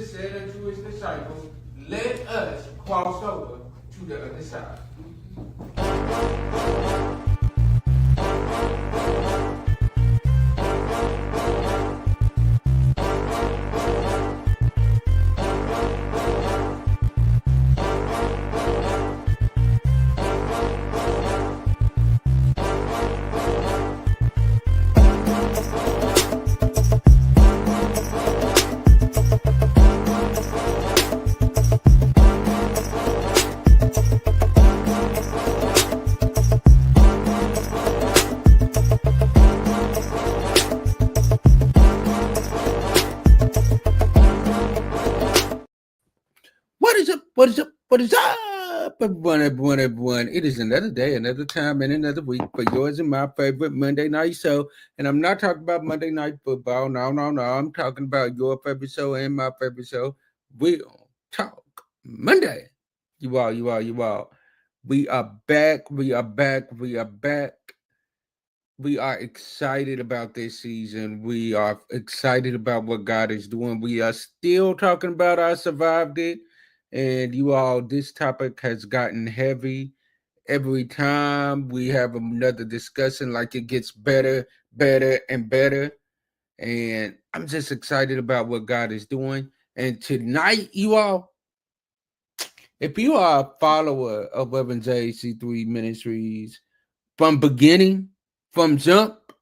Jesus said unto his disciples, let us cross over to the other side. What is up? What is up? What is up? Everyone. It is another day, another time, and another week for yours and my favorite Monday night show. And I'm not talking about Monday night football. No. I'm talking about your favorite show and my favorite show. We'll talk Monday. You all. We are back. We are excited about this season. We are excited about what God is doing. We are still talking about I survived it. And you all, this topic has gotten heavy every time we have another discussion, like it gets and better. And I'm just excited about what God is doing. And tonight, you all, if you are a follower of Evans AC3 Ministries from beginning, from jump,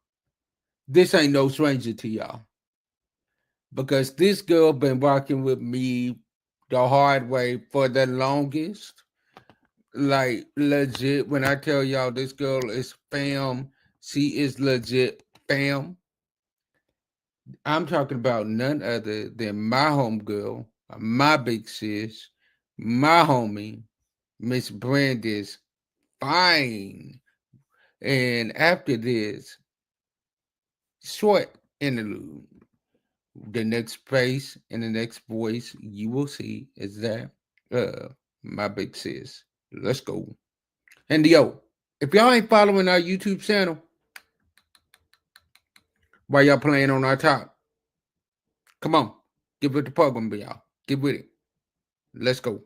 this ain't no stranger to y'all. Because this girl been walking with me the hard way for the longest. Like legit, when I tell y'all this girl is fam, she is legit fam. I'm talking about none other than my homegirl, my big sis, my homie, Miss Brandis. Fine. And after this short interlude, the next face and the next voice you will see is that my big sis. Let's go. And yo, if y'all ain't following our YouTube channel, while y'all playing on our top, come on, give it the program, y'all. Get with it. Let's go.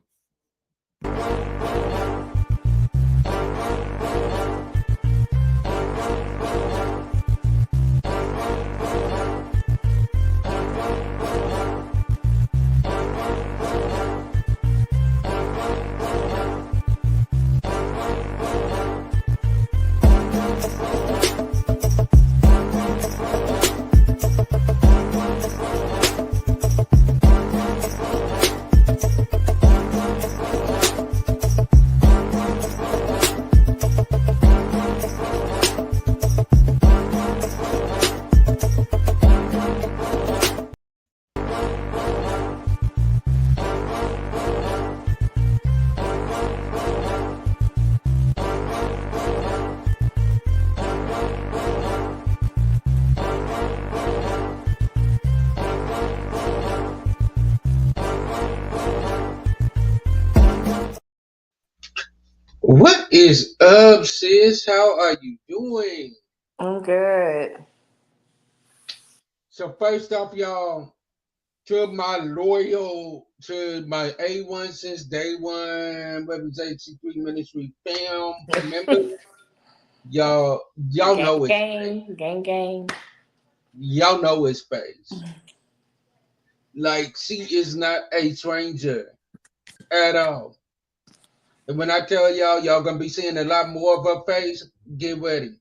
What is up, sis? How are you doing? I'm good. So first off, y'all, to my loyal, to my A1 since day one, Representative 3 Ministry fam members, y'all know it's face. Gang. Y'all know it's face. Like she is not a stranger at all. And when I tell y'all gonna be seeing a lot more of her face, get ready.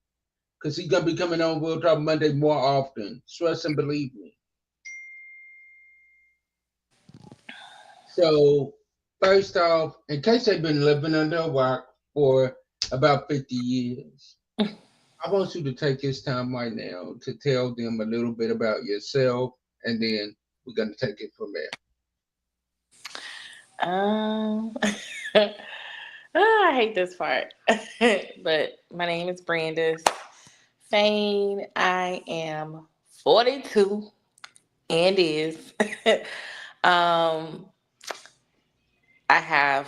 Cause she's gonna be coming on Real Talk Monday more often. Trust and believe me. So first off, in case they've been living under a rock for about 50 years, I want you to take this time right now to tell them a little bit about yourself, and then we're gonna take it from there. Um, I hate this part, but my name is Brandis Fane. I am 42 and is. um, I have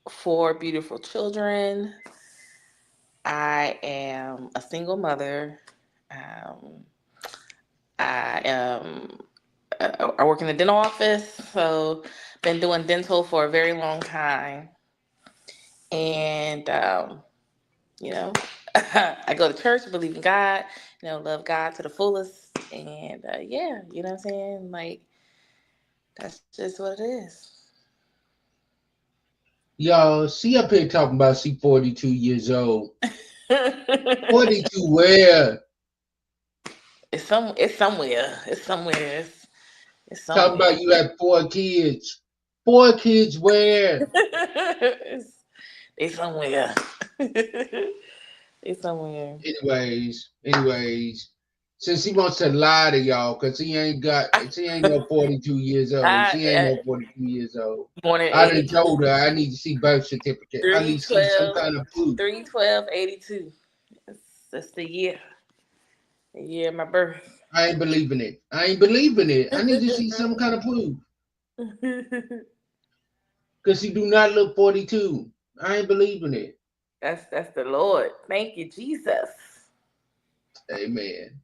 4 beautiful children. I am a single mother. Um, I am I work in the dental office, so been doing dental for a very long time. And you know, I go to church, believe in God, love God to the fullest, and yeah, you know what I'm saying? Like that's just what it is. Y'all, see up here talking about she 42 years old. it's 42 where? it's somewhere. It's Talking somewhere. about you have 4 kids. 4 kids where? It's somewhere. It's somewhere. Anyways, since he wants to lie to y'all, because she ain't no 42 years old. She ain't I no 42 years old. born in I done 82. told her I need to see birth certificate. I need to see some 312, kind of proof. 3/12/82. That's the year of my birth. I ain't believing it. I ain't believing it. I need to see some kind of proof. Because she do not look 42. I ain't believing it. That's the Lord. Thank you, Jesus. Amen.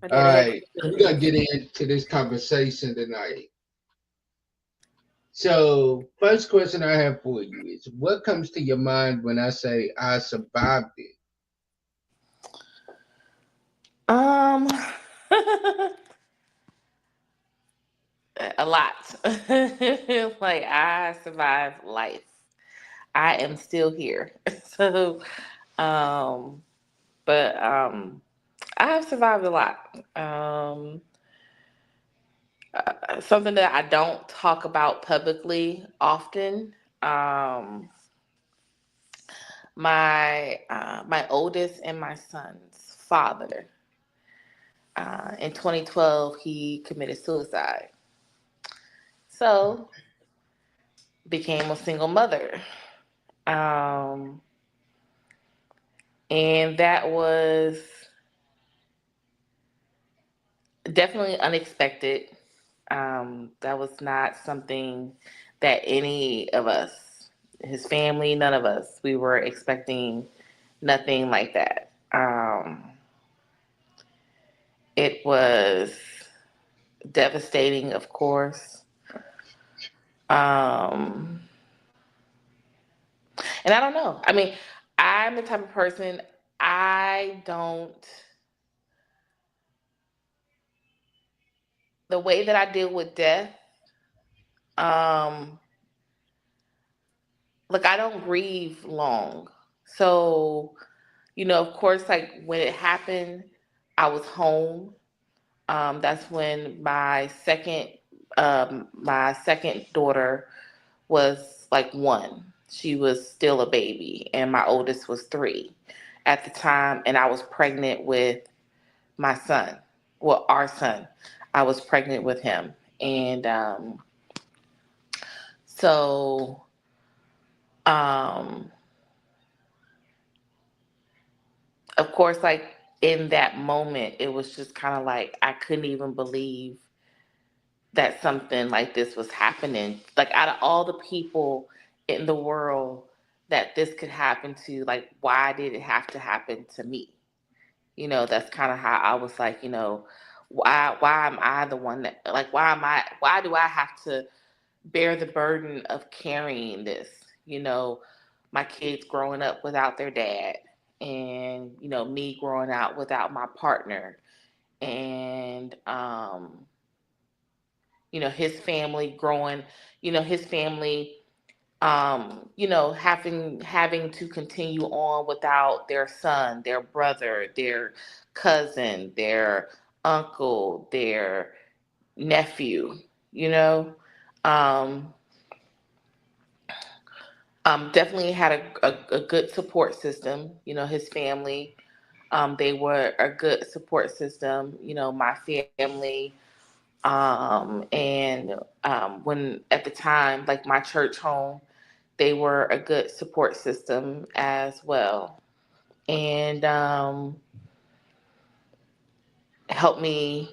My All daddy had right. good We're going goodness. to get into this conversation tonight. So, first question I have for you is what comes to your mind when I say I survived it? Um, a lot. Like I survived life. I am still here. So, um, but I have survived a lot. Something that I don't talk about publicly often. Um, my oldest and my son's father. In 2012, he committed suicide. So became a single mother. Um, and that was definitely unexpected. That was not something that any of us, his family, none of us, we were expecting nothing like that. It was devastating, of course. Um, and I don't know. I mean, I'm the type of person, I don't, the way that I deal with death, um, like I don't grieve long. So, of course, like when it happened, I was home. That's when my second daughter was like 1. She was still a baby, and my oldest was 3 at the time, and I was pregnant with my son. Well, our son. I was pregnant with him, and so um, of course, like in that moment, it was just kind of like I couldn't even believe that something like this was happening. Like out of all the people in the world that this could happen to, like why did it have to happen to me? That's kind of how I was like, why am I the one that, like why do I have to bear the burden of carrying this? You know, my kids growing up without their dad, and me growing out without my partner, and his family growing, his family having to continue on without their son, their brother, their cousin, their uncle, their nephew, you know. Um, definitely had a good support system. His family, they were a good support system. My family, and when at the time, like my church home, they were a good support system as well, and helped me,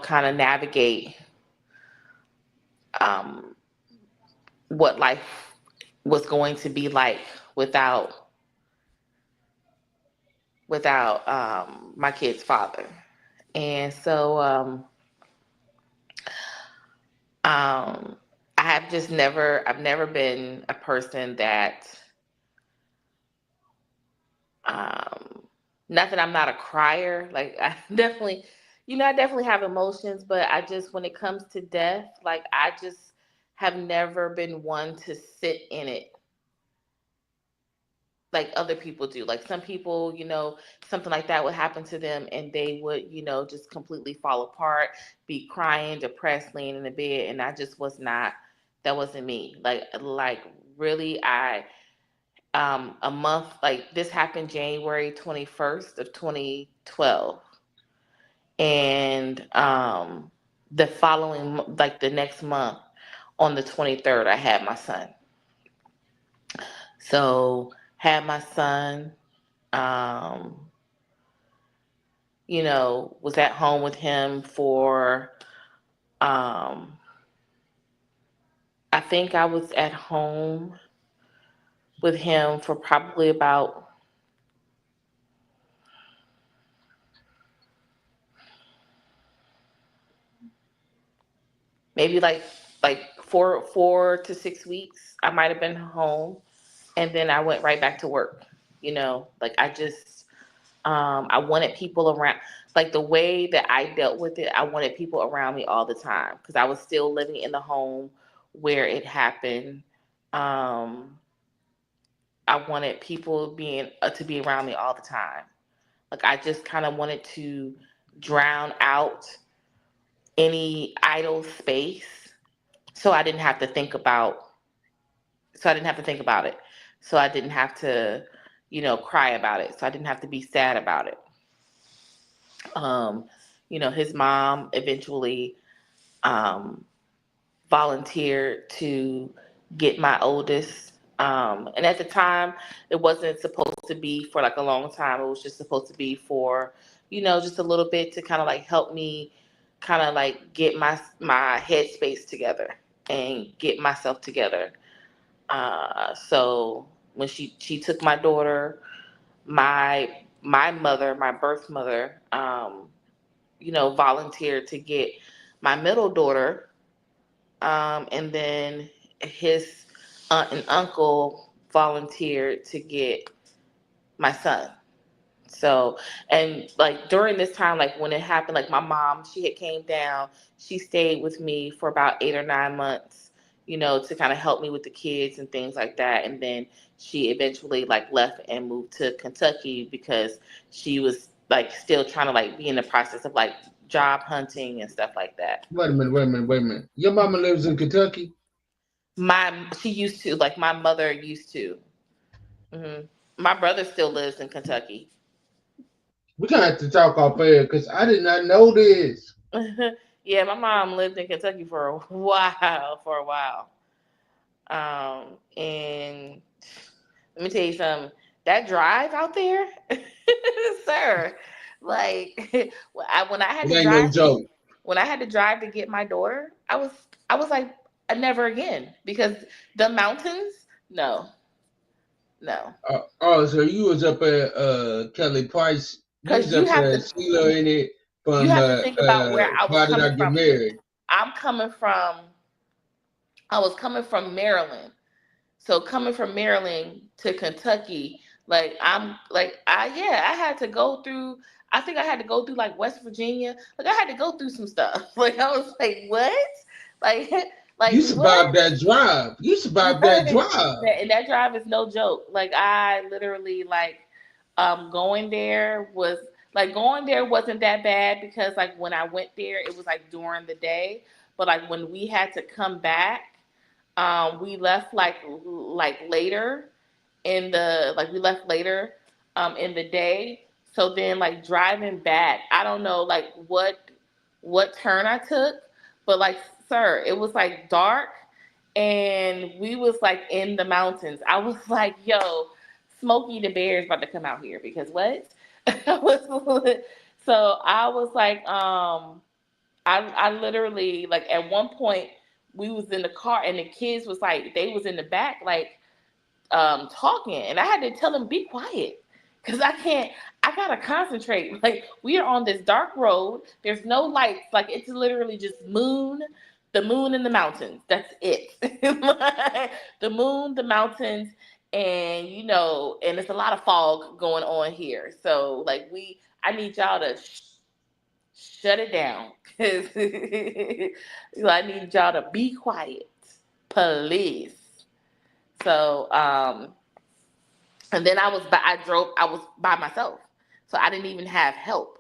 kind of navigate um, what life was going to be like without my kid's father. And so Um, I've never been a person that, um, not that I'm not a crier. Like I definitely, I definitely have emotions, but I just, when it comes to death, like I just have never been one to sit in it like other people do. Like some people, something like that would happen to them and they would, just completely fall apart, be crying, depressed, laying in the bed. And I just was not, that wasn't me. Like really, a month, like this happened January 21st of 2012. And, the following, like the next month on the 23rd, I had my son. So had my son, um, was at home with him for, um, I think I was at home with him for probably about maybe like 4 to 6 weeks. I might have been home, and then I went right back to work. Like I just, I wanted people around. Like the way that I dealt with it, I wanted people around me all the time because I was still living in the home where it happened. Um, I wanted people being to be around me all the time. Like I just kind of wanted to drown out any idle space, so I didn't have to think about. So I didn't have to think about it. So I didn't have to, cry about it. So I didn't have to be sad about it. Um, his mom eventually, um, volunteered to get my oldest. And at the time, it wasn't supposed to be for like a long time. It was just supposed to be for, just a little bit to kind of like help me kind of like get my headspace together and get myself together. So when she took my daughter, my mother, my birth mother, volunteered to get my middle daughter, and then his aunt and uncle volunteered to get my son. So, and like during this time, like when it happened, like my mom, she had came down, she stayed with me for about 8 or 9 months, to kind of help me with the kids and things like that. And then she eventually like left and moved to Kentucky because she was like still trying to like be in the process of like job hunting and stuff like that. Wait a minute, wait a minute, wait a minute. Your mama lives in Kentucky? She used to, like my mother used to. hmm My brother still lives in Kentucky. We're gonna have to talk off air because I did not know this. Yeah, my mom lived in Kentucky for a while, and let me tell you something. That drive out there, sir, like when I had It to ain't no drive to joke. when I had to drive to get my daughter, I was like, never again because the mountains, no, no, So you was up at Kelly Price. You because was up there at Sheila in it you from have to think about where I was Why Did I coming Get from. Married? I'm coming from I was coming from Maryland. So coming from Maryland to Kentucky, like I'm like I yeah, I had to go through I think I had to go through like West Virginia. Like I had to go through some stuff. Like I was like, what? Like like You what? survived that drive. You survived that drive. And that drive is no joke. Like I literally like going there wasn't that bad because like when I went there it was like during the day. But like when we had to come back, we left like later we left later in the day. So then like driving back, I don't know like what turn I took, but like sir, it was like dark and we was like in the mountains. I was like, yo, Smokey the Bear is about to come out here because what? So I was like, I literally like at one point we was in the car and the kids was like they was in the back like talking and I had to tell them be quiet because I gotta concentrate. Like we are on this dark road. There's no lights. Like it's literally just moon, The moon and the mountains. That's it. The moon, the mountains, and and it's a lot of fog going on here. So like I need y'all to shut it down because I need y'all to be quiet, please. So and then I was by myself, so I didn't even have help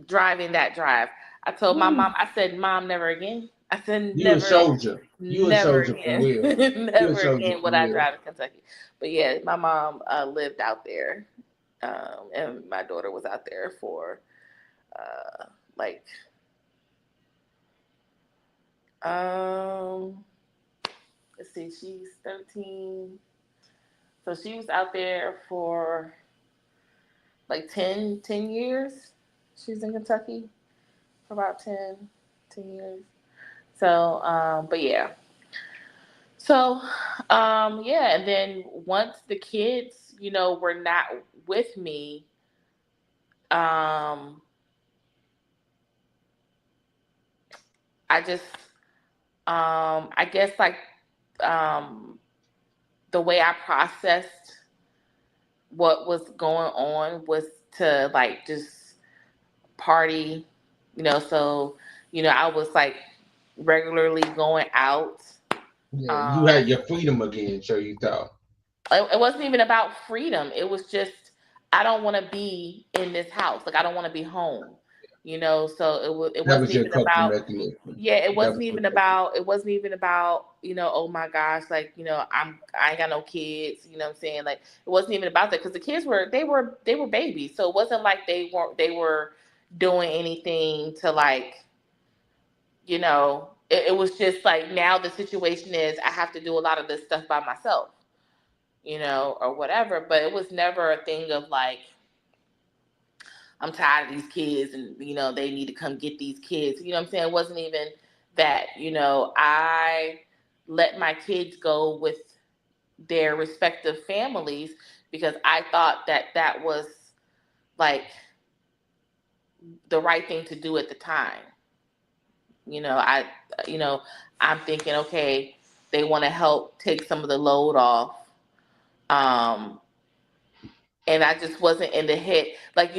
driving that drive. I told my Woo. mom, I said, Mom, never again. I said, You a never, soldier. You a never soldier for again. real. You a Never soldier again for would I real. drive in Kentucky. But yeah, my mom lived out there. And my daughter was out there for like, um, let's see, she's 13. So she was out there for like 10 years. She's in Kentucky for about 10 years. So, but yeah. So, yeah, and then once the kids, were not with me, um, I just, I guess like, um, the way I processed what was going on was to like just party, so, I was like regularly going out. Yeah, you Um, had your freedom again, so you thought. it wasn't even about freedom. It was just I don't want to be in this house. Like I don't want to be home. So it That wasn't was your even coping about mechanism. yeah, That was your coping. it wasn't even about, oh my gosh, like, I ain't got no kids, what I'm saying? Like it wasn't even about that because the kids they were babies. So it wasn't like they were doing anything to like, it was just like now the situation is I have to do a lot of this stuff by myself, or whatever. But it was never a thing of like, I'm tired of these kids and, they need to come get these kids. You know what I'm saying? It wasn't even that, I let my kids go with their respective families because I thought that that was like the right thing to do at the time. You know, I, you know, I'm thinking, okay, they want to help take some of the load off. Um, and I just wasn't in the head, like,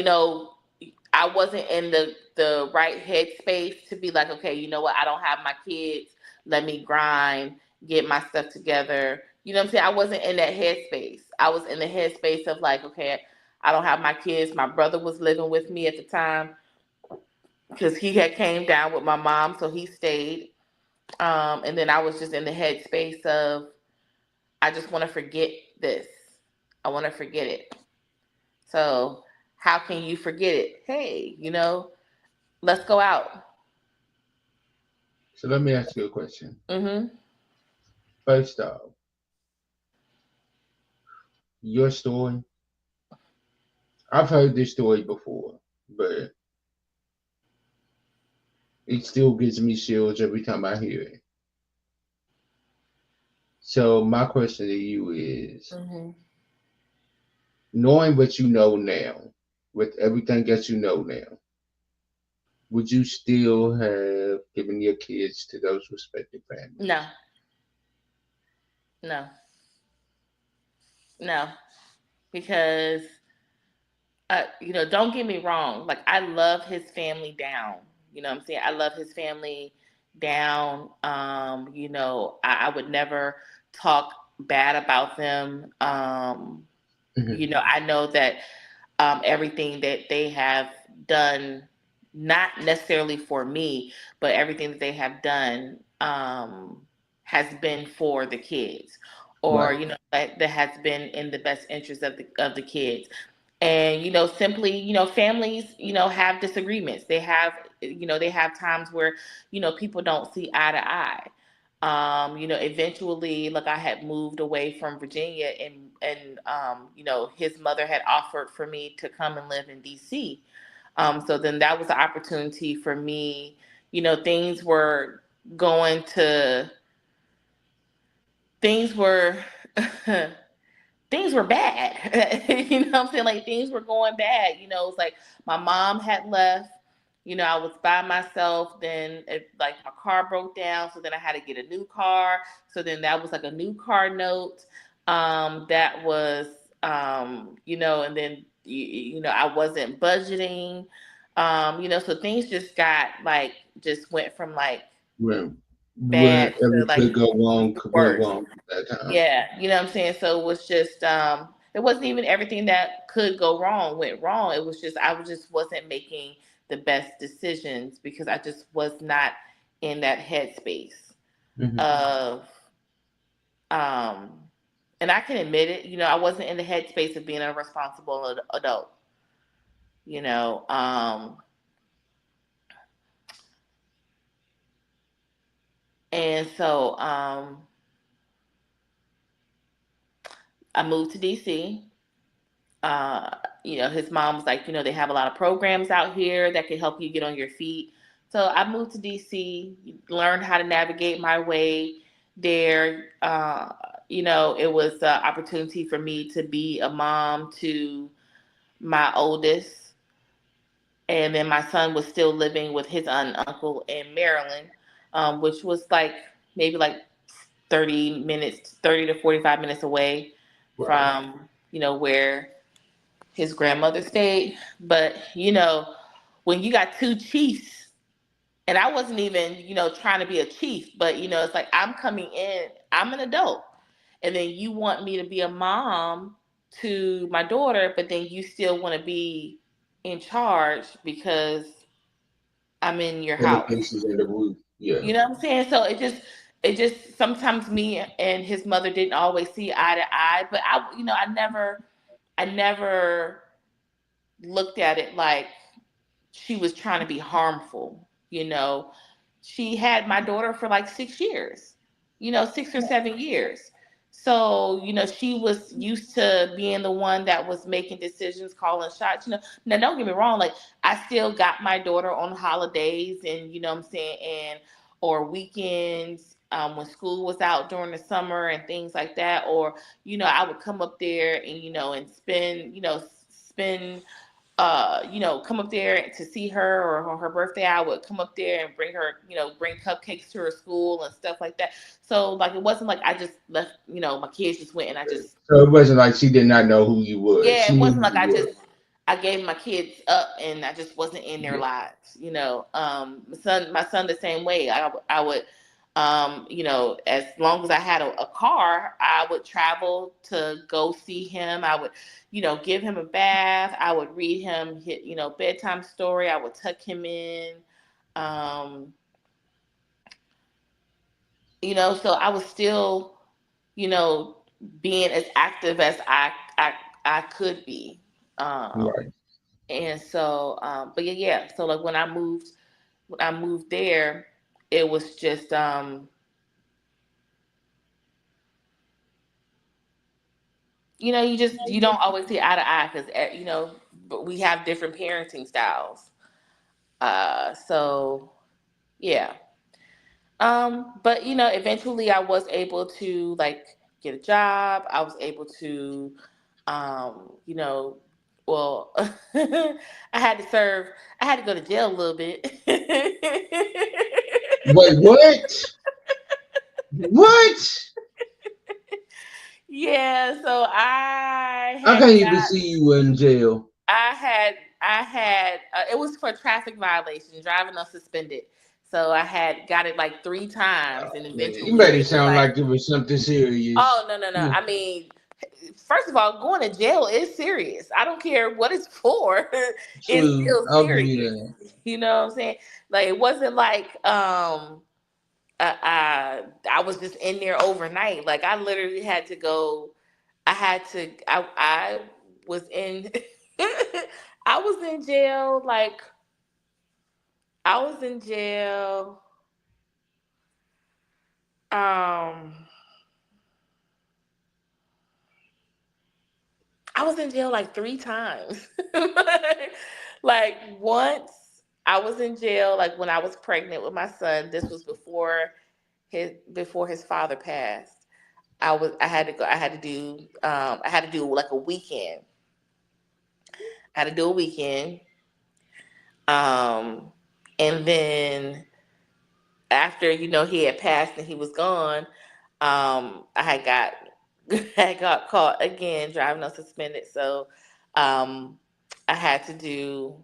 I wasn't in the right headspace to be like, okay, you know what, I don't have my kids, let me grind, get my stuff together. You know what I'm saying? I wasn't in that headspace. I was in the headspace of like, okay, I don't have my kids. My brother was living with me at the time because he had came down with my mom, so he stayed. And then I was just in the headspace of I just want to forget this. I want to forget it. So how can you forget it? Hey, let's go out. So let me ask you a question. Mm-hmm. First off, your story. I've heard this story before, but it still gives me chills every time I hear it. So my question to you is, Mm-hmm. knowing what you know now, with everything that you know now, would you still have given your kids to those respective No, families? no, no, because don't get me wrong. Like I love his family down. You know what I'm saying? I love his family down. I would never talk bad about them. Hmm. I know that everything that they have done, not necessarily for me, but everything that they have done has been for the kids, or Right. that has been in the best interest of the kids. And simply, families, have disagreements. They have times where people don't see eye to eye. Eventually, like I had moved away from Virginia, and his mother had offered for me to come and live in DC. So then that was the opportunity for me. Things were going to things were things were bad. You know what I'm saying? Like things were going bad. It's like my mom had left. I was by myself. Then, like my car broke down, so then I had to get a new car. So then that was like a new car note. That was, and then I wasn't budgeting. So things just got like just went from like Right. bad Whatever to like could go wrong went worse. wrong at that time. Yeah, you know what I'm saying? So it was just it wasn't even everything that could go wrong went wrong. It was just I was just wasn't making the best decisions because I just was not in that headspace Hmm. of um and I can admit it, I wasn't in the headspace of being a responsible adult, you know. And so I moved to DC. uh, his mom was like, they have a lot of programs out here that can help you get on your feet. So I moved to DC, learned how to navigate my way there. It was an opportunity for me to be a mom to my oldest, and then my son was still living with his aunt and uncle in Maryland, which was like maybe like 30 minutes, 30 to 45 minutes away Right. from, where his grandmother stayed. But when you got two chiefs, and I wasn't even trying to be a chief, but it's like I'm coming in, I'm an adult, and then you want me to be a mom to my daughter, but then you still want to be in charge because I'm in your And the house. pieces in the roof. Yeah. You know what I'm saying? So it just sometimes me and his mother didn't always see eye to eye, but I never looked at it like she was trying to be harmful. She had my daughter for like 6 years, 6 or 7 years. So, she was used to being the one that was making decisions, calling shots. Now don't get me wrong, like I still got my daughter on holidays and what I'm saying, and or weekends, when school was out during the summer and things like that. Or, I would come up there and, and spend come up there to see her, or on her birthday, I would come up there and bring her, bring cupcakes to her school and stuff like that. So like it wasn't like I just left, my kids just went and I just So it wasn't like she did not know who you was. yeah, She it knew wasn't who like you was. I gave my kids up and I just wasn't in their Yeah. lives. My son the same way. I would as long as I had a car, I would travel to go see him. I would, give him a bath. I would read him, bedtime story. I would tuck him in. Um, so I was still, you know, being as active as I could be. Um, Right. and so, but yeah. So like when I moved there, it was just, you don't always see eye to eye because but we have different parenting styles. So yeah. But eventually I was able to like get a job. I was able to, you know, well, I had to serve. I had to go to jail a little bit. Wait, what? What? Yeah, so I I had can't even got, see you in jail. I had, it was for traffic violation, driving unsuspended. So I had got it like 3 times, and Man, you eventually made it they were sound like, like it was something "Oh serious. no, no, no! Yeah. I mean, first of all, going to jail is serious. I don't care what it's for. It's True. still I'll give you serious. that. You know what I'm saying? Like it wasn't like I was just in there overnight. Like I literally had to go. I was in I was in jail. Like I was in jail. Um, I was in jail like 3 times. Like once I was in jail, like when I was pregnant with my son. This was before his father passed. I had to go. I had to do like a weekend. I had to do a weekend. Um, and then after, he had passed and he was gone, I had got I got caught again driving unsuspended. So I had to do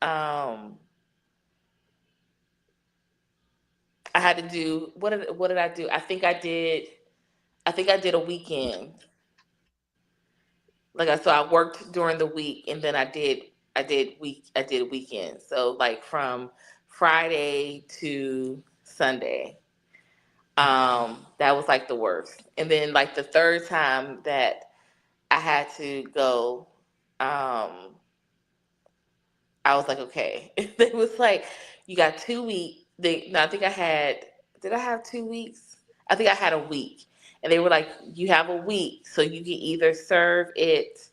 um what did I do? I think I did a weekend. So I worked during the week, and then I did a weekend. So like from Friday to Sunday. That was like the worst. And then like the third time that I had to go, um, I was like, okay. It was like, you got 2 weeks. No, I think did I have 2 weeks? I think I had a week. And they were like, you have a week, so you can either serve it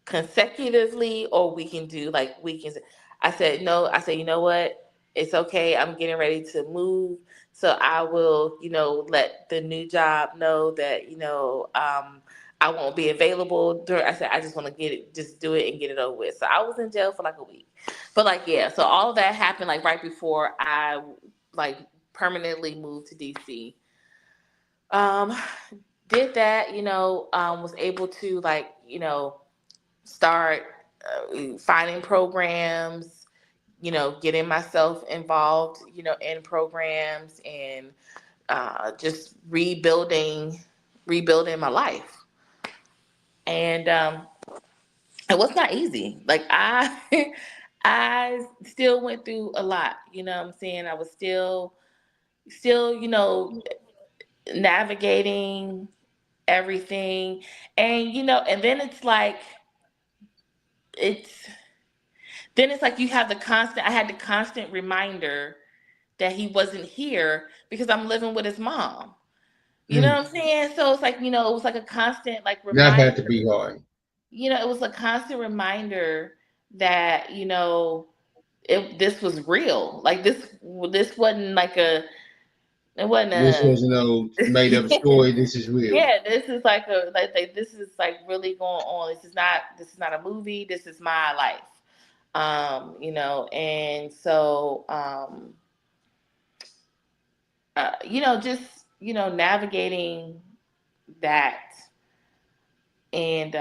consecutively or we can do like weekends. I said no. I said, you know what, it's okay, I'm getting ready to move, so I will let the new job know that I won't be available during. I said I just want to get it, just do it and get it over with. So I was in jail for like a week. But like, yeah, so all of that happened like right before I like permanently moved to DC. um did that, was able to like start finding programs, getting myself involved, in programs, and just rebuilding my life. And it was not easy. Like I still went through a lot. You know what I'm saying? I was still, navigating everything, and and it's then it's like you have the constant. I had the constant reminder that he wasn't here because I'm living with his mom. You know Mm. what I'm saying? So it's like, it was like a constant like That had to reminder. be hard. It was a constant reminder that, this was real. Like this wasn't like it wasn't This a was no made up story. This is real. yeah, this is like this is like really going on. This is not a movie. This is my life. And so just navigating that. And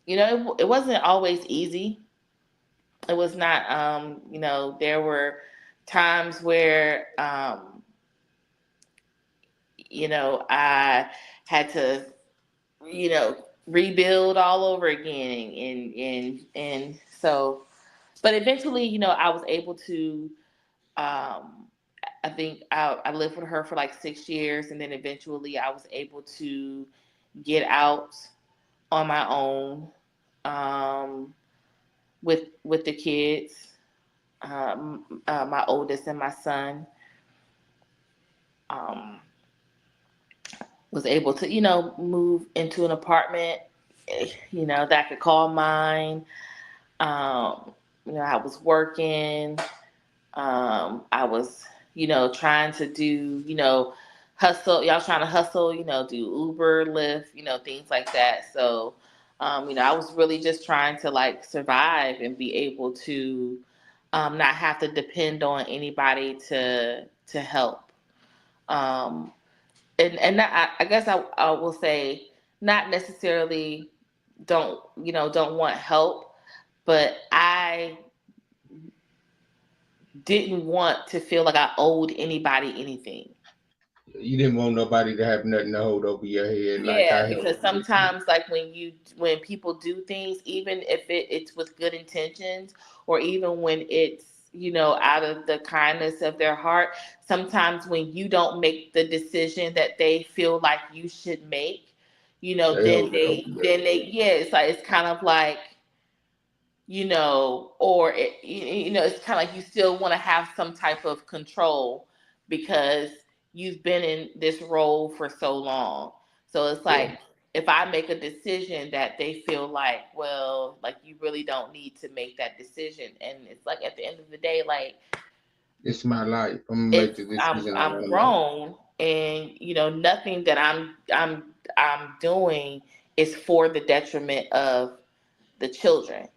it wasn't always easy. It was not. There were times where I had to you know rebuild all over again, and so, but eventually, I was able to. I think I lived with her for like 6 years, and then eventually I was able to get out on my own, um, with the kids, my oldest and my son. Um, was able to move into an apartment, that I could call mine. Um, I was working. I was, trying to do, hustle. Y'all trying to hustle, do Uber, Lyft, things like that. So, I was really just trying to like survive and be able to not have to depend on anybody to help. Um, and that, I guess I will say not necessarily don't want help, but I didn't want to feel like I owed anybody anything. You didn't want nobody to have nothing to hold over your head. Like Yeah, I helped because you with you. sometimes like when people do things, even if it's with good intentions, or even when it's out of the kindness of their heart, sometimes when you don't make the decision that they feel like you should make, They then hold it over your head. yeah, it's like it's kind of like or it's kind of like you still want to have some type of control because you've been in this role for so long. So it's Yeah, like if I make a decision that they feel like, well, like you really don't need to make that decision, and it's like at the end of the day, like it's my life. I'm gonna make it's the I'm decision I I'm want to make. grown, and nothing that I'm doing is for the detriment of the children.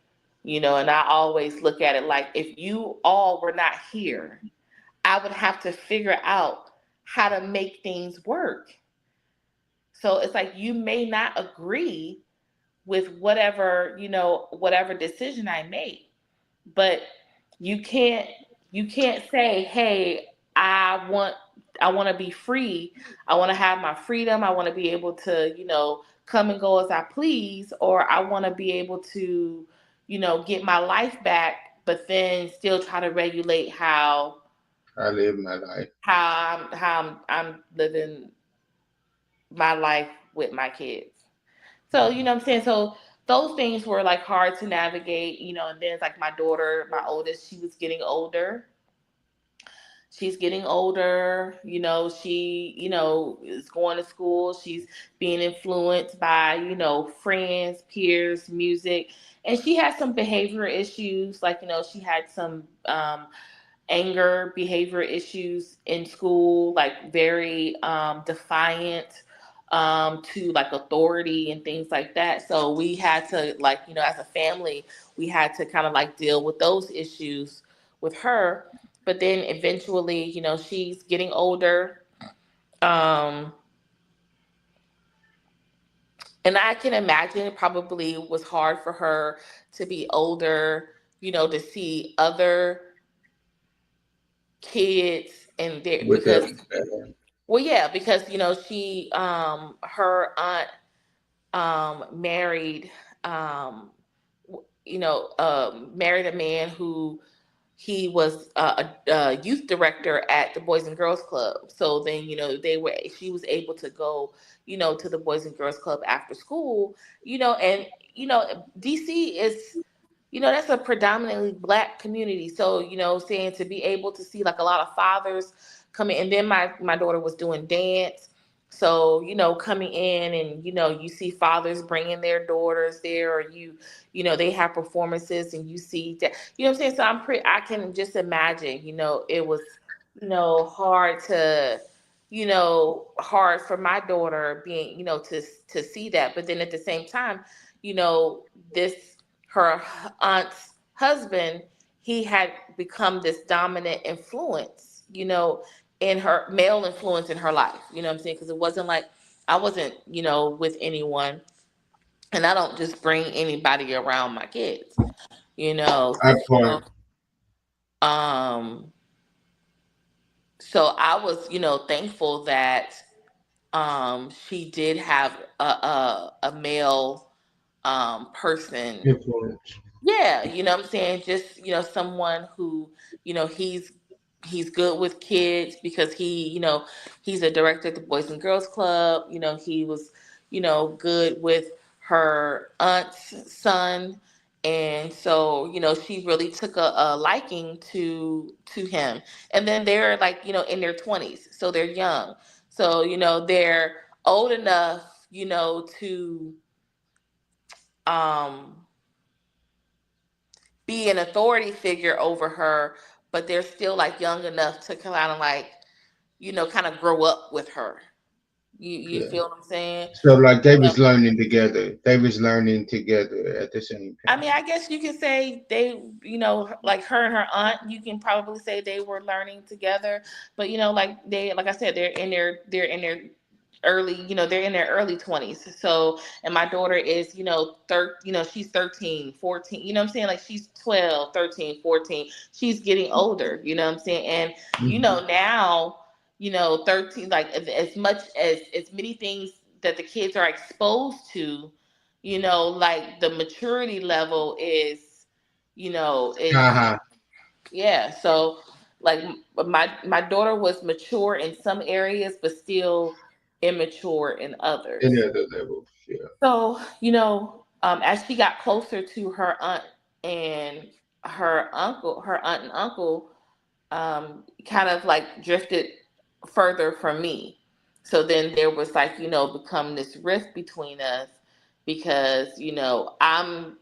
And I always look at it like, if you all were not here, I would have to figure out how to make things work. So it's like, you may not agree with whatever decision I make, but you can't you can't say, hey, I want I want to be free. I want to have my freedom. I want to be able to, come and go as I please, or I want to be able to, get my life back, but then still try to regulate I live my life. how I'm living my life with my kids. So, what I'm saying? So those things were like hard to navigate, and then it's like my daughter, my oldest, she was getting older. She's getting older, she, is going to school. She's being influenced by, friends, peers, music. And she had some behavior issues. Like, she had some anger behavior issues in school, like very defiant to like authority and things like that. So we had to, like, as a family, we had to kind of like deal with those issues with her. But then eventually, she's getting older. Um, and I can imagine it probably was hard for her to be older, to see other kids and there, With because, them. well, yeah, because she her aunt married married a man who he was a youth director at the Boys and Girls Club. So then, she was able to go, to the Boys and Girls Club after school, and DC is, that's a predominantly black community. So, saying to be able to see like a lot of fathers coming, and then my daughter was doing dance. So, coming in and, you see fathers bringing their daughters there, or they have performances and you see that, what I'm saying? So I can just imagine, it was, hard to, hard for my daughter being, to see that. But then at the same time, this, her aunt's husband, he had become this dominant influence, in her male influence in her life. You know what I'm saying? Because it wasn't like I wasn't, with anyone, and I don't just bring anybody around my kids, you know. I So, part. um, so I was, thankful that she did have a male person. Influence. Yeah, what I'm saying? Just, someone who, he's good with kids because he's a director at the Boys and Girls Club. He was, good with her aunt's son. And so, she really took a liking to him. And then they're like, in their 20s. So they're young. So, they're old enough, to um be an authority figure over her, but they're still like young enough to kind of like, kind of grow up with her. You Yeah. feel what I'm saying? So like they So, was learning together. They was learning together at the same I mean, time. I guess you can say they, like her and her aunt, you can probably say they were learning together. But like like I said, they're in their early, they're in their early 20s. So, and my daughter is, she's 13, 14, you know what I'm saying? Like she's 12, 13, 14. She's getting older, you know what I'm saying? And, Mhm. now, 13, like as much as many things that the kids are exposed to, like the maturity level is, it's, Uh-huh. yeah. So like my daughter was mature in some areas, but still immature in Any others. other levels. Yeah. So, as she got closer to her aunt and her aunt and uncle, kind of like drifted further from me. So then there was like, become this rift between us because, I'm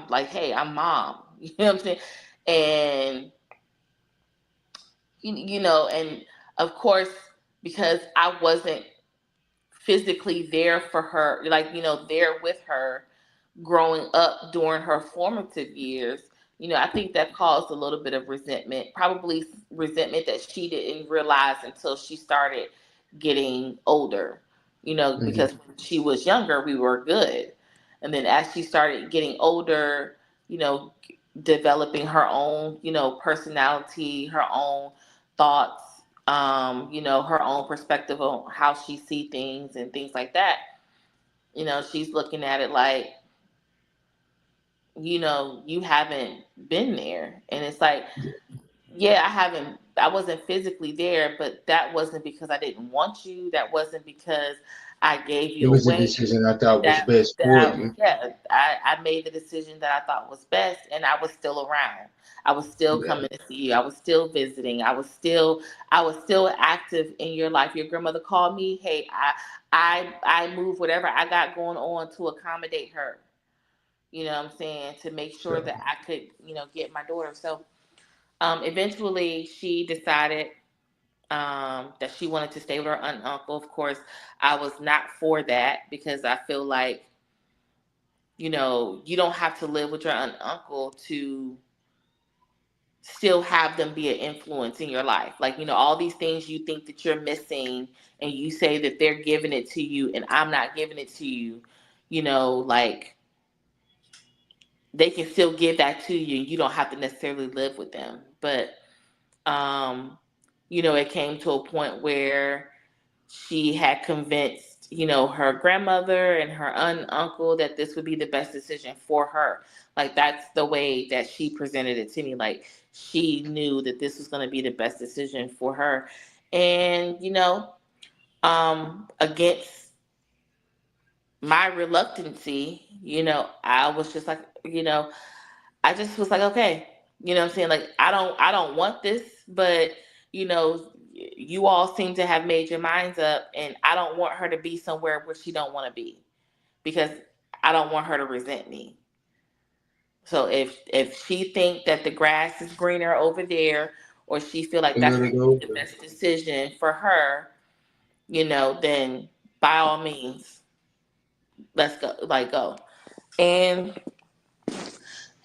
like, hey, I'm mom. You know what I'm saying? And and of course, because I wasn't physically there for her, like, there with her, growing up during her formative years, I think that caused a little bit of resentment, probably resentment that she didn't realize until she started getting older, Hmm. because when she was younger, we were good. And then as she started getting older, you know, developing her own, personality, her own thoughts, her own perspective on how she see things and things like that, she's looking at it like, you haven't been there. And it's like, yeah, I wasn't physically there, but that wasn't because I didn't want you. That wasn't because I gave It you was a away. decision I thought was That best that for I you. yeah, I made the decision that I thought was best, and I was still around. I was still Yeah. coming to see you. I was still visiting. I was still active in your life. Your grandmother called me. Hey, I moved whatever I got going on to accommodate her. You know what I'm saying? To make sure So that I could, get my daughter. So eventually she decided that she wanted to stay with her aunt and uncle. Of course, I was not for that because I feel like, you don't have to live with your aunt and uncle to still have them be an influence in your life. Like, all these things you think that you're missing and you say that they're giving it to you and I'm not giving it to you, like they can still give that to you. You don't have to necessarily live with them. But um, it came to a point where she had convinced, her grandmother and her aunt and uncle that this would be the best decision for her. Like that's the way that she presented it to me. Like she knew that this was going to be the best decision for her. And, against my reluctancy, I was just like, I just was like, okay, what I'm saying? Like, I don't want this, but you all seem to have made your minds up, and I don't want her to be somewhere where she don't want to be because I don't want her to resent me. So if she think that the grass is greener over there, or she feel like let that's it gonna be the over. best decision for her, then by all means, let's go, like go. And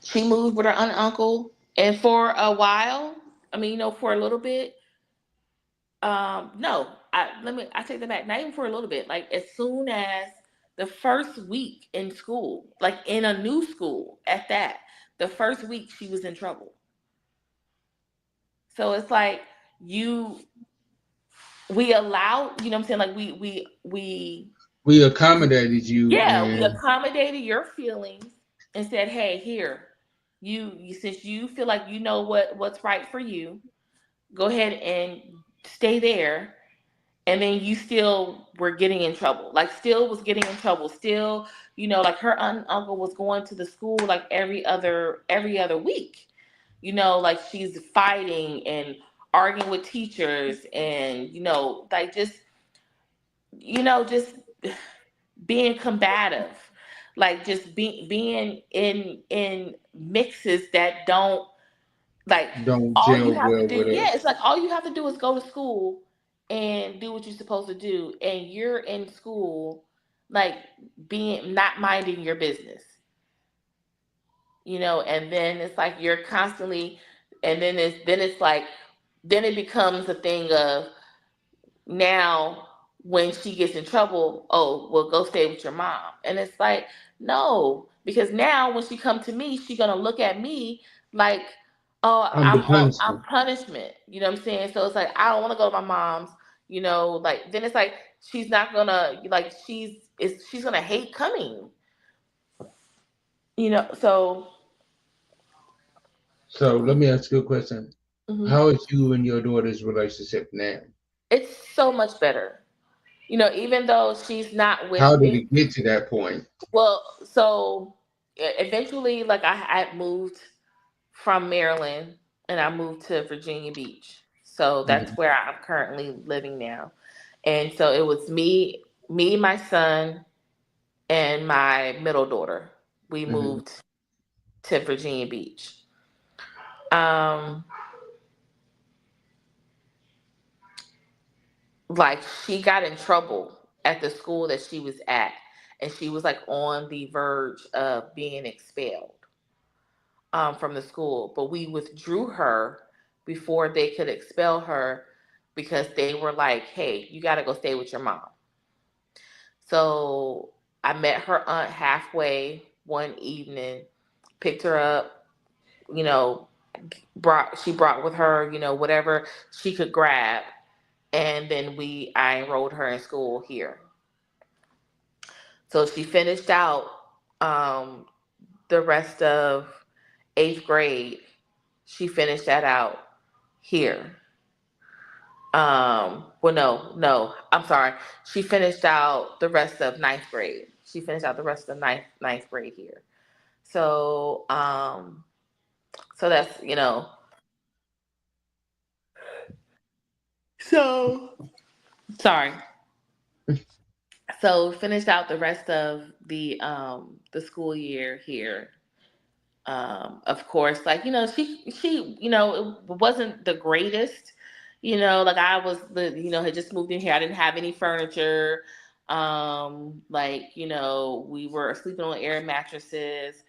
she moved with her aunt and uncle, and for a while, I mean, for a little bit. No, I take that back. Not even for a little bit. Like as soon as the first week in school, like in a new school at that, the first week she was in trouble. So it's like you, we allow, what I'm saying? Like we We accommodated you, yeah, we and accommodated your feelings and said, hey, here, you since you feel like you know what's right for you, go ahead and stay there. And then you still were getting in trouble. Like still was getting in trouble. Still, like her uncle was going to the school like every other week. Like she's fighting and arguing with teachers and like just being combative. Like just being in mixes that don't, like don't all you gel have to well do, with yeah, us. it's like all you have to do is go to school and do what you're supposed to do, and you're in school, like being not minding your business, and then it's like you're constantly, and then it's like then it becomes a thing of now when she gets in trouble, oh well, go stay with your mom, and it's like no, because now when she come to me, she gonna look at me like, oh, I'm the I'm punishment. punishment, what I'm saying? So it's like I don't want to go to my mom's, like then it's like she's not gonna, like she's gonna hate coming, so So let me ask you a question. mhm. How is you and your daughter's relationship now? It's so much better, even though she's not How with did me. it get to that point? Well, so eventually, like I moved from Maryland and I moved to Virginia Beach. So that's Mhm, where I'm currently living now. And so it was me, my son, and my middle daughter. We mhm. moved to Virginia Beach. Um, like she got in trouble at the school that she was at. and she was like on the verge of being expelled from the school. But we withdrew her before they could expel her because they were like, "Hey, you got to go stay with your mom." So I met her aunt halfway one evening, picked her up, you know, brought with her, whatever she could grab, and then I enrolled her in school here. So she finished out um, the rest of eighth grade. She finished that out here. Well, no, I'm sorry. She finished out the rest of ninth grade. She finished out the rest of ninth grade here. So, so that's, so sorry. So finished out the rest of the school year here. Of course, like, she it wasn't the greatest. Like I was had just moved in here. I didn't have any furniture. Like, we were sleeping on air mattresses.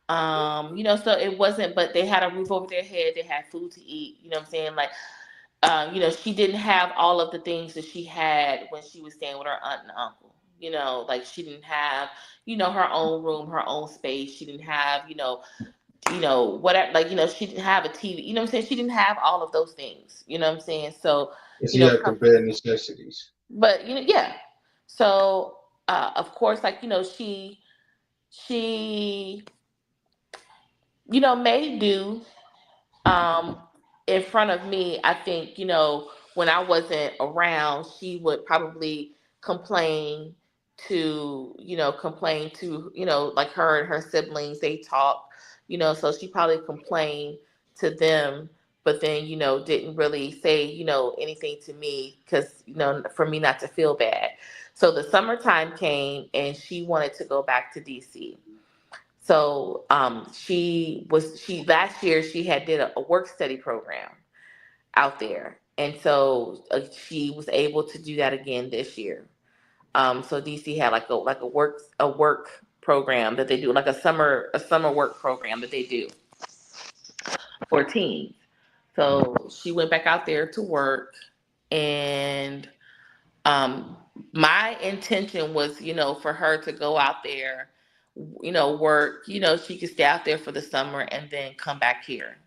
So it wasn't, but they had a roof over their head. They had food to eat. You know what I'm saying? Like, she didn't have all of the things that she had when she was staying with her aunt and uncle. Like she didn't have, her own room, her own space. She didn't have, whatever, like, she didn't have a TV. You know what I'm saying? She didn't have all of those things. You know what I'm saying? So, She had the bare necessities. but yeah. So, of course, like, she, may do um, in front of me. I think, when I wasn't around, she would probably complain complain to, like her and her siblings, they talk, so she probably complained to them, but then, didn't really say, anything to me because, for me not to feel bad. So the summertime came and she wanted to go back to DC. So she last year she had did a work study program out there, and so she was able to do that again this year. So DC had like a work program that they do, like a summer work program that they do for teens. So she went back out there to work, and um, my intention was, for her to go out there, work, she could stay out there for the summer and then come back here.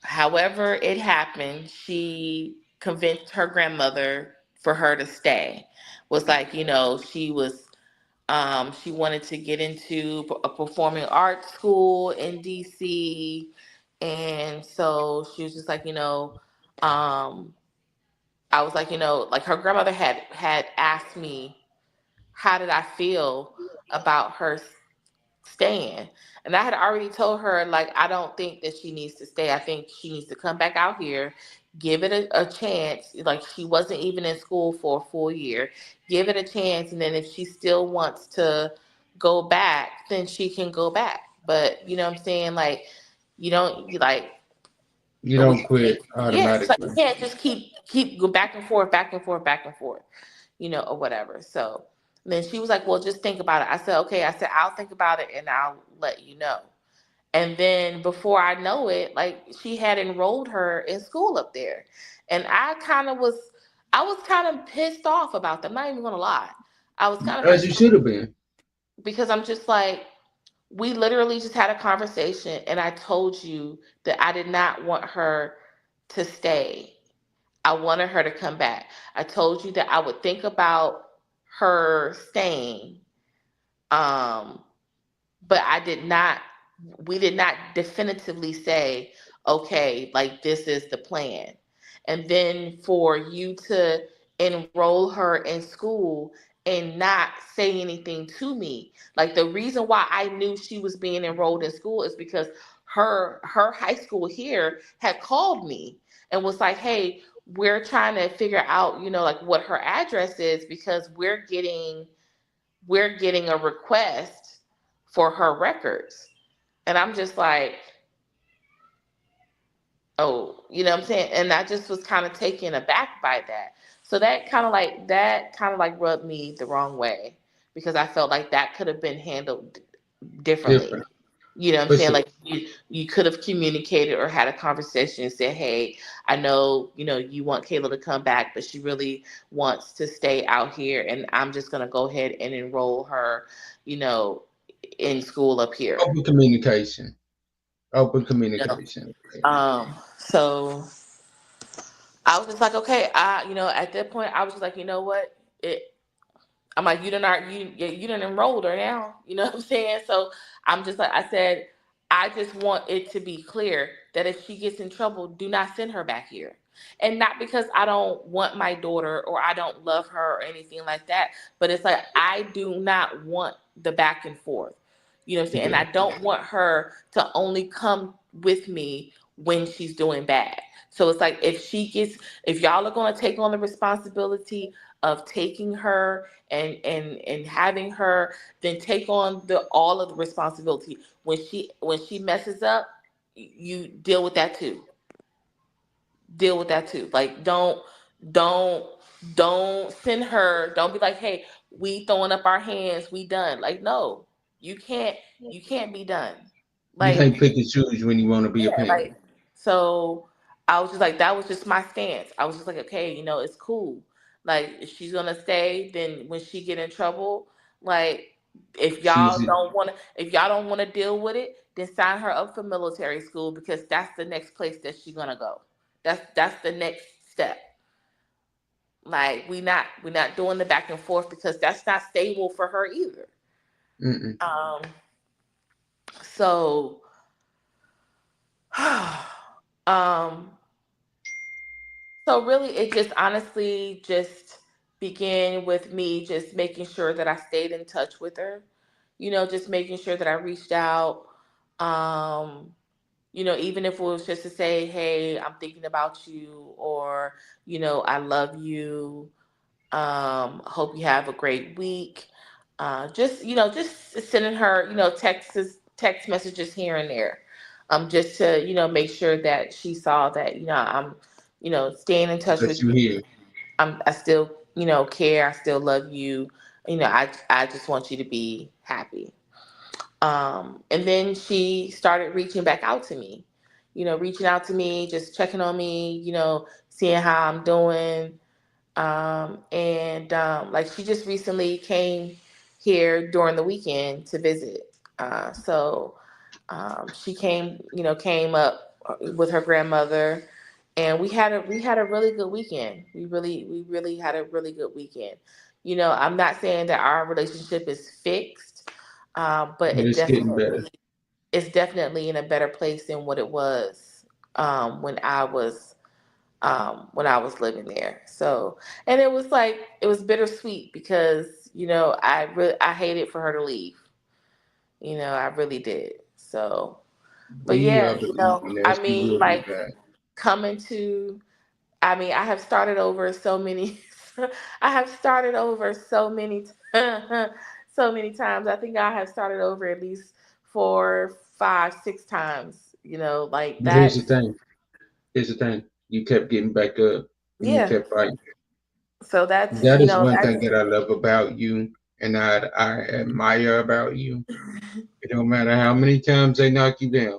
However, it happened, she convinced her grandmother for her to stay. Was like, she wanted to get into a performing arts school in DC. And so she was just like, um, I was like, like her grandmother had asked me, how did I feel about her staying? And I had already told her, like, I don't think that she needs to stay. I think she needs to come back out here, give it a chance. Like, she wasn't even in school for a full year. Give it a chance. And then if she still wants to go back, then she can go back. But, you know what I'm saying? Like, you don't, you like, You we don't quit yeah, it's like you automatically. can't just keep go back and forth, back and forth, back and forth, or whatever. So then she was like, "Well, just think about it." I said, "Okay." I said, "I'll think about it and I'll let you know." And then before I know it, like she had enrolled her in school up there, and I was kind of pissed off about that. I'm not even gonna lie, I was kind of As pissed you off should have been. because I'm just like, we literally just had a conversation, and I told you that I did not want her to stay. I wanted her to come back. I told you that I would think about her staying. Um, but we did not definitively say, okay, like this is the plan. And then for you to enroll her in school and not say anything to me. Like, the reason why I knew she was being enrolled in school is because her high school here had called me and was like, "Hey, we're trying to figure out, like what her address is because we're getting a request for her records." And I'm just like, oh, you know what I'm saying? And I just was kind of taken aback by that. So that kind of like rubbed me the wrong way because I felt like that could have been handled differently. Different You know what I'm for saying? sure. Like you could have communicated or had a conversation and said, "Hey, I know, you want Kayla to come back, but she really wants to stay out here and I'm just going to go ahead and enroll her, you know, in school up here." Open communication. Open You know? communication. So I was just like, okay, at that point I was just like, you know what? I'm like, you done enrolled her now. You know what I'm saying? So I'm just like, I said, I just want it to be clear that if she gets in trouble, do not send her back here. And not because I don't want my daughter or I don't love her or anything like that, but it's like I do not want the back and forth. You know what I'm saying? And Yeah. I don't want her to only come with me when she's doing bad. So it's like if y'all are going to take on the responsibility of taking her and having her, then take on the all of the responsibility. When she messes up, you deal with that too. Deal with that too. Like don't don't send her. Don't be like, hey, we throwing up our hands. We done. Like no, you can't. You can't be done. You Like can't pick and choose when you want to be a yeah, parent. like so I was just like that was just my stance. I was just like, okay, it's cool. Like if she's gonna stay, then when she get in trouble, like She's if y'all don't wanna deal with it, then sign her up for military school because that's the next place that she's gonna go. That's the next step. Like we not doing the back and forth because that's not stable for her either. mm-mm. So um So really, it just honestly just began with me just making sure that I stayed in touch with her. Just making sure that I reached out. Um, even if it was just to say, "Hey, I'm thinking about you," or "I love you. Hope you have a great week." Just sending her, text messages here and there, just to make sure that she saw that I'm, staying in touch That with you you. hear. I still, care. I still love you. I just want you to be happy. And then she started reaching back out to me, reaching out to me, just checking on me, seeing how I'm doing. And like she just recently came here during the weekend to visit. So she came up with her grandmother, and we had a really good weekend. We really had a really good weekend. I'm not saying that our relationship is fixed, but But it's getting better. it's definitely in a better place than what it was when I was living there. So, and it was bittersweet because I hated for her to leave. I really did. So, but I yeah, believe in that. I She mean, will be like back. coming to, I mean, I have started over so many, I have started over so many, so many times. I think I have started over at least 4, 5, 6 times. Like But here's that's the thing. Here's the thing. You kept getting back up and you yeah. kept fighting. So that's That is one thing that I love about you and I admire about you. It don't matter how many times they knock you down.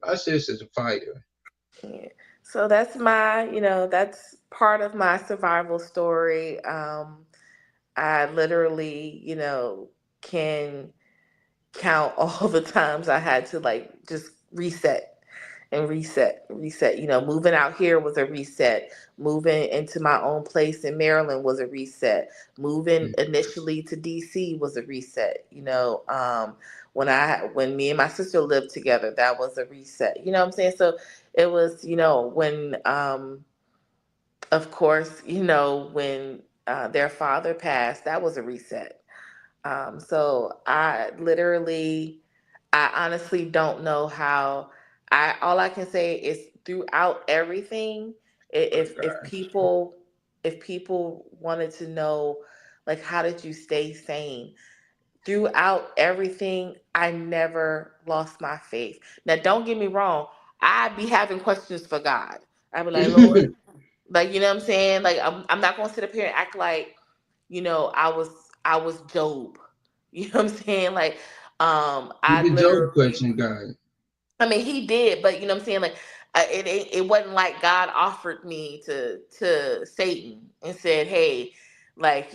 My sister's a fighter. yeah. So that's part of my survival story. I literally, can count all the times I had to like just reset and reset, reset. Moving out here was a reset. Moving into my own place in Maryland was a reset. Moving initially to DC was a reset. When me and my sister lived together, that was a reset. You know what I'm saying? So it was, when of course, when their father passed, that was a reset. So I honestly don't know how. All I can say is throughout everything, if people wanted to know, like, how did you stay sane throughout everything? I never lost my faith. Now, don't get me wrong. I'd be having questions for God. I'd be like, Lord, Like, you know what I'm saying? Like, I'm not gonna sit up here and act like, I was Job. You know what I'm saying? Like, You I the Job literally, question, God. I mean, he did, but you know what I'm saying? Like, it wasn't like God offered me to Satan and said, "Hey, like,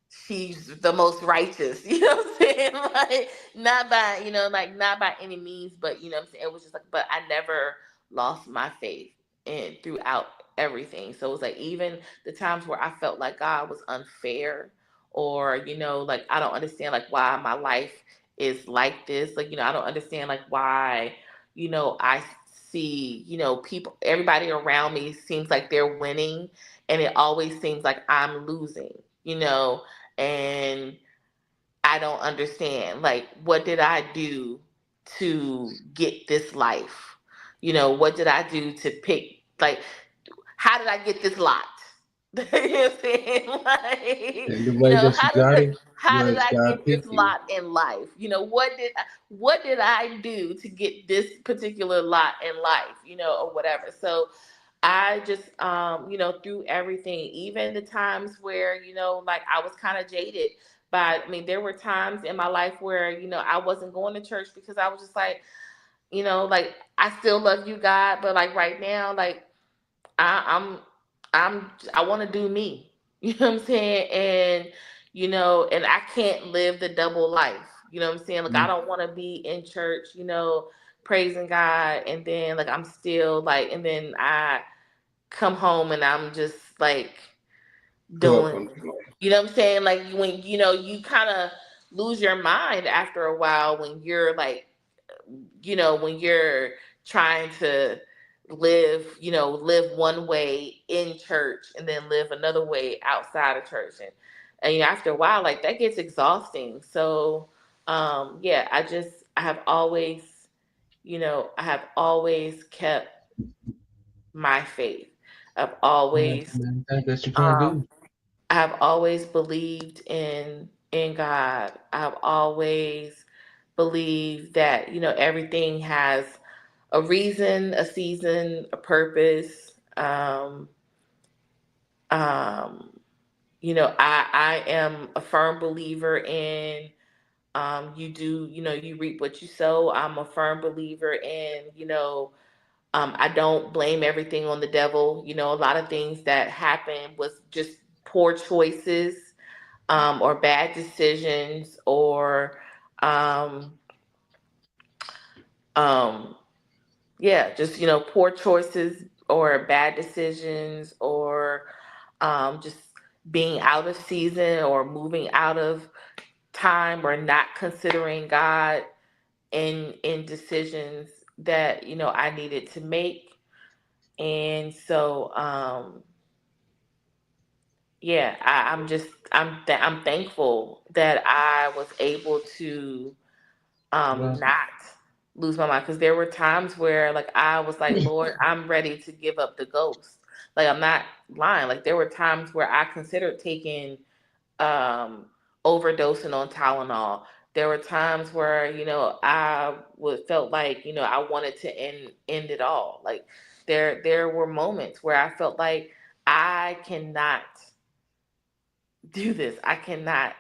she's the most righteous." You know what I'm saying? Like, not by, like, not by any means, but you know what I'm saying. It was just like, but I never lost my faith in throughout everything. So it was like, even the times where I felt like God was unfair, or like, I don't understand, like, why my life is like this. Like, I don't understand, like, why, I see, people, everybody around me seems like they're winning, and it always seems like I'm losing, and I don't understand, like, what did I do to get this life? What did I do to pick, like, how did I get this lot? You know what I'm saying? Like, And the way that you got it how did was I God get this picked you. lot in life? What did I do to get this particular lot in life? Or whatever. So I just, through everything, even the times where, like, I was kind of jaded. But I mean, there were times in my life where, I wasn't going to church because I was just like, like, I still love you, God, but like right now, like, I, I'm I want to do me. You know what I'm saying? And and I can't live the double life. You know what I'm saying? Like, I don't want to be in church, praising God, and then, like, I'm still like, and then I come home and I'm just like Throw up doing, on the floor. you know what I'm saying? Like, when you kind of lose your mind after a while, when you're like, when you're trying to live one way in church and then live another way outside of church. And after a while, like, that gets exhausting. So, yeah, I have always kept my faith. I've always, That's what you're gonna um, do. I've always believed in God. I've always believed that, everything has a reason, a season, a purpose. Um, I am a firm believer in, you reap what you sow. I'm a firm believer in, I don't blame everything on the devil. A lot of things that happened was just poor choices, or bad decisions, or um, um, yeah, just, poor choices or bad decisions, or just being out of season, or moving out of time, or not considering God in decisions that I needed to make. And so, yeah, I'm thankful that I was able to, Well, not lose my mind, because there were times where, like, I was like, Lord, I'm ready to give up the ghost. Like, I'm not lying. Like, there were times where I considered taking, um overdosing on Tylenol. There were times where, I would felt like, I wanted to end it all. Like, there were moments where I felt like I cannot do this. I cannot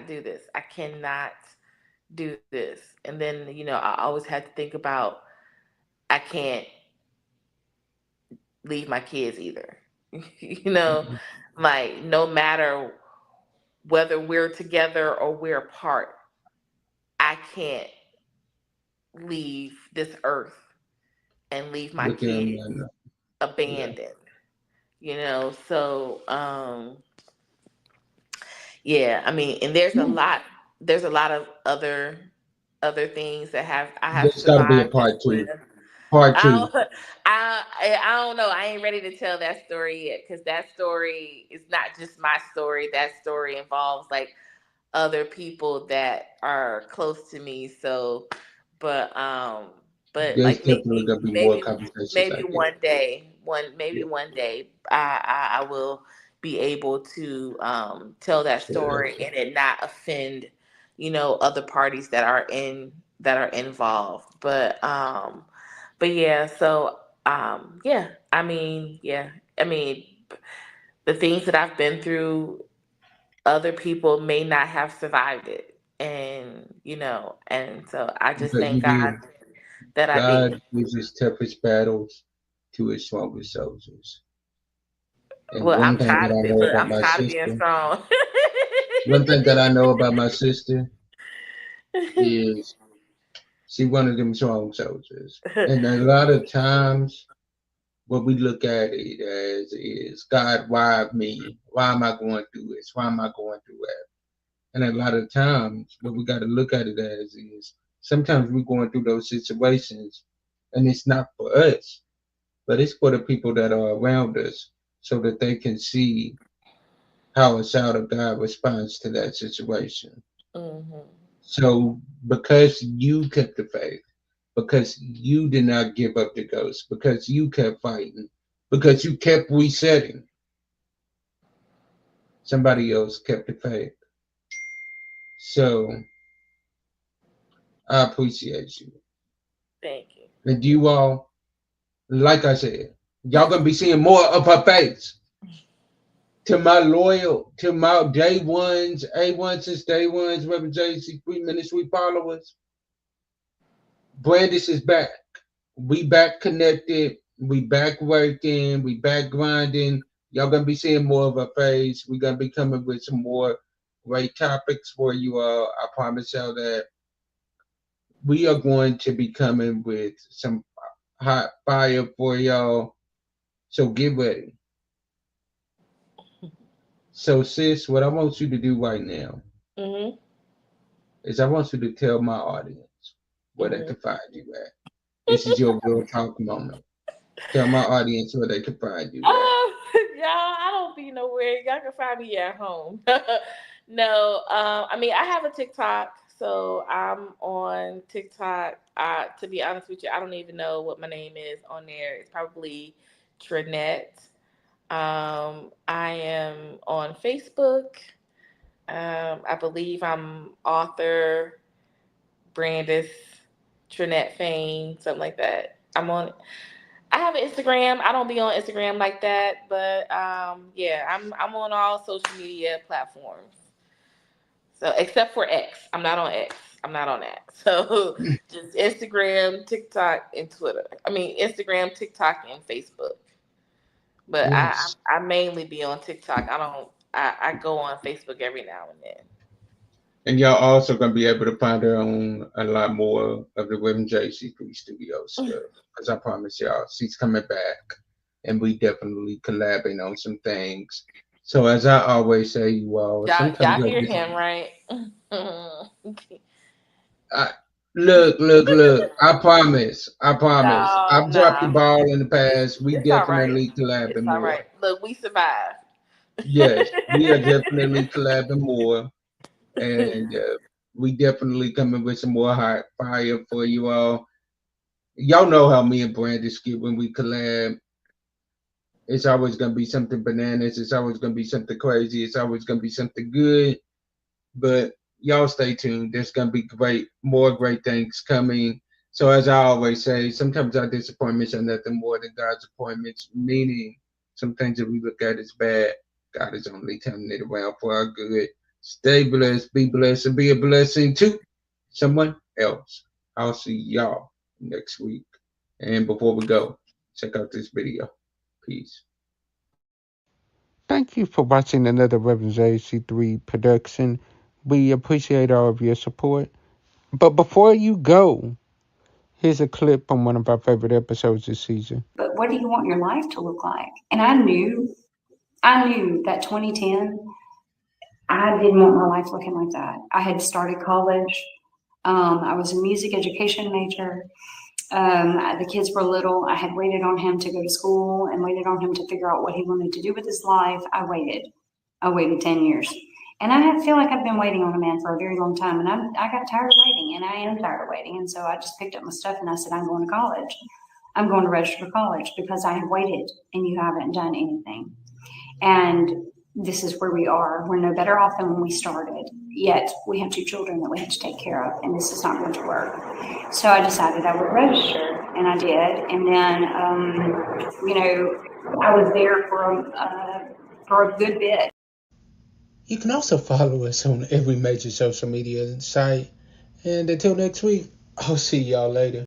do this. I cannot do this. And then, I always had to think about, I can't leave my kids either. you know, like, no matter whether we're together or we're apart, I can't leave this earth and leave my look at him kids right now. Yeah. abandoned. So, yeah, I mean, and there's a lot of other things that have I have There's got to be a survived this part with. two. Part I two. don't, I don't know. I ain't ready to tell that story yet, because that story is not just my story. That story involves, like, other people that are close to me. So, but There's like, definitely maybe gonna be more maybe conversations maybe like this. one day, Yeah. I will be able to tell that Share that. story and it not offend, other parties that are involved. But yeah, so yeah, I mean, yeah. I mean, the things that I've been through, other people may not have survived it. And, and so I just But you thank God did. that I God did. gives his toughest battles to his strongest soldiers. And Well, one I'm thing that tired of I it. know Look, about I'm my tired of being sister, strong. one thing that I know about my sister is she one of them strong soldiers. And a lot of times what we look at it as is, God, why me? Why am I going through this? Why am I going through that? And a lot of times what we got to look at it as is, sometimes we're going through those situations and it's not for us, but it's for the people that are around us so that they can see how a child of God responds to that situation. Hmm. So because you kept the faith, because you did not give up the ghost, because you kept fighting, because you kept resetting, somebody else kept the faith. So I appreciate you. Thank you. And you all, like I said, y'all gonna be seeing more of her face. To my loyal, to my day ones, A1 since day ones, Reverend JC3 Ministry followers, Brandis is back. We back connected. We back working. We back grinding. Y'all gonna be seeing more of our face. We're gonna be coming with some more great topics for you all. I promise y'all that we are going to be coming with some hot fire for y'all. So get ready. So sis, what I want you to do right now Hmm. is I want you to tell my audience where they Hmm. can find you at. This is your real talk moment. Tell my audience where they can find you at. Y'all, I don't be nowhere. Y'all can find me at home. No, I mean, I have a TikTok, so I'm on TikTok. To be honest with you, I don't even know what my name is on there. It's probably Trinette. I am on Facebook. I believe I'm author Brandis, Trinette Fame, something like that. I have an Instagram. I don't be on Instagram like that, but yeah, I'm on all social media platforms. So except for X, I'm not on X. I'm not on that. So just Instagram, TikTok, and Twitter. I mean Instagram, TikTok, and Facebook. But Yes. I mainly be on TikTok. I don't. I go on Facebook every now and then. And y'all also gonna be able to find her on a lot more of the Women JC3 studio stuff. Because I promise y'all, she's coming back. And we definitely collabing on some things. So as I always say, you all, sometimes Y'all I hear just him, right? I, look. I promise. No, I've dropped the no. ball in the past. We It's all right. definitely collabing It's all more. right. Look, we survived. Yes, we are definitely collabing more. And we definitely coming with some more hot fire for you all. Y'all know how me and Brandis get when we collab. It's always gonna be something bananas. It's always gonna be something crazy. It's always gonna be something good. But y'all stay tuned. There's gonna be more great things coming. So as I always say, sometimes our disappointments are nothing more than God's appointments. Meaning, some things that we look at as bad, God is only turning it around for our good. Stay blessed, be blessed, and be a blessing to someone else. I'll see y'all next week. And before we go, check out this video. Peace. Thank you for watching another Reverend JC3 production. We appreciate all of your support. But before you go, here's a clip from one of our favorite episodes this season. But what do you want your life to look like? And I knew that 2010, I didn't want my life looking like that. I had started college. I was a music education major. The kids were little. I had waited on him to go to school and waited on him to figure out what he wanted to do with his life. I waited 10 years. And feel like I've been waiting on a man for a very long time. And I got tired of waiting, and I am tired of waiting. And so I just picked up my stuff and I said, I'm going to college. I'm going to register for college because I have waited and you haven't done anything. And this is where we are. We're no better off than when we started. Yet we have two children that we have to take care of, and this is not going to work. So I decided I would register, and I did. And then, I was there for a good bit. You can also follow us on every major social media site. And until next week, I'll see y'all later.